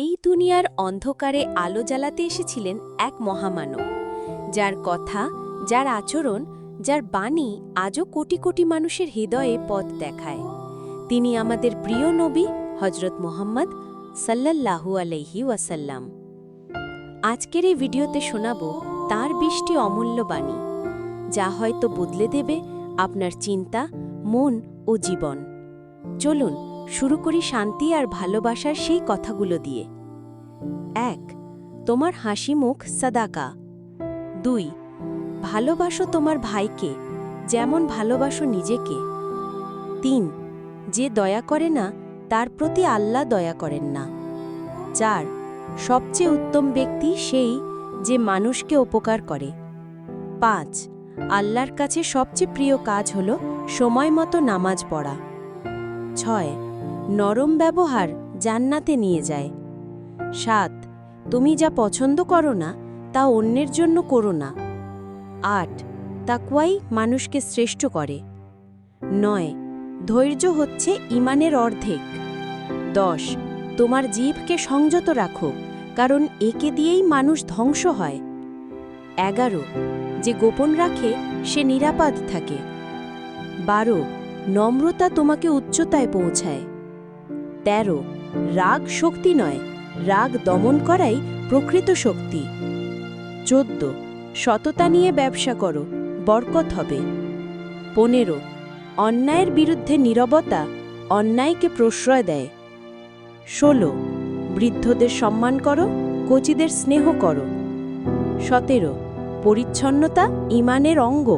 এই দুনিয়ার অন্ধকারে আলো জ্বালাতে এসেছিলেন এক মহামানব, যার কথা, যার আচরণ, যার বাণী আজও কোটি কোটি মানুষের হৃদয়ে পথ দেখায়। তিনি আমাদের প্রিয় নবী হজরত মুহাম্মদ সাল্লাল্লাহু আলাইহি ওয়াসাল্লাম। আজকের এই ভিডিওতে শোনাব তার 20টি অমূল্য বাণী, যা হয়তো বদলে দেবে আপনার চিন্তা, মন ও জীবন। চলুন শুরু করি শান্তি আর ভালোবাসার সেই কথাগুলো দিয়ে। 1. তোমার হাসি মুখ সাদাকা। 2. ভালোবাসো তোমার ভাইকে যেমন ভালোবাসো নিজেকে। 3. যে দয়া করে না তার প্রতি আল্লাহ দয়া করেন না। 4. সবচেয়ে উত্তম ব্যক্তি সেই যে মানুষকে উপকার করে। 5. আল্লাহর কাছে সবচেয়ে প্রিয় কাজ হল সময় মতো নামাজ পড়া। 6. নরম ব্যবহার জান্নাতে নিয়ে যায়। 7. তুমি যা পছন্দ করো না তা অন্যের জন্য করো না। 8. তাকওয়াই মানুষকে শ্রেষ্ঠ করে। 9. ধৈর্য হচ্ছে ঈমানের অর্ধেক। 10. তোমার জিহ্বাকে সংযত রাখো, কারণ একে দিয়েই মানুষ ধ্বংস হয়। 11. যে গোপন রাখে সে নিরাপদ থাকে। 12. নম্রতা তোমাকে উচ্চতায় পৌঁছায়। 13. রাগ শক্তি নয়, রাগ দমন করাই প্রকৃত শক্তি। 14. সততা নিয়ে ব্যবসা করো, বরকত হবে। 15. অন্যায়ের বিরুদ্ধে নীরবতা অন্যায়কে প্রশ্রয় দেয়। 16. বৃদ্ধদের সম্মান করো, কচিদের স্নেহ করো। 17. পরিচ্ছন্নতা ঈমানের অঙ্গ।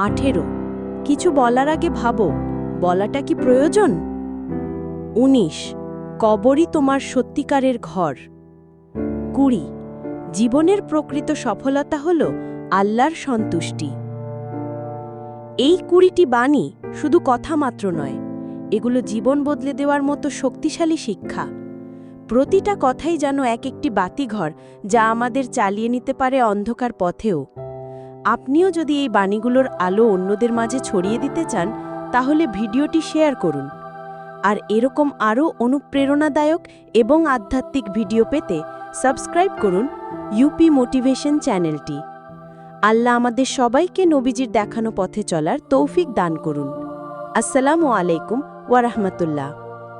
18. কিছু বলার আগে ভাবো, বলাটা কি প্রয়োজন। 19. কবরই তোমার সত্যিকারের ঘর। 20. জীবনের প্রকৃত সফলতা হল আল্লাহর সন্তুষ্টি। এই 20টি বাণী শুধু কথা মাত্র নয়, এগুলো জীবন বদলে দেওয়ার মতো শক্তিশালী শিক্ষা। প্রতিটা কথাই যেন এক একটি বাতিঘর, যা আমাদের চালিয়ে নিতে পারে অন্ধকার পথেও। আপনিও যদি এই বাণীগুলোর আলো অন্যদের মাঝে ছড়িয়ে দিতে চান, তাহলে ভিডিওটি শেয়ার করুন। আর এরকম আরও অনুপ্রেরণাদায়ক এবং আধ্যাত্মিক ভিডিও পেতে সাবস্ক্রাইব করুন ইউপি মোটিভেশন চ্যানেলটি। আল্লাহ আমাদের সবাইকে নবীজির দেখানো পথে চলার তৌফিক দান করুন। আসসালামু আলাইকুম ওয়া রাহমাতুল্লাহ।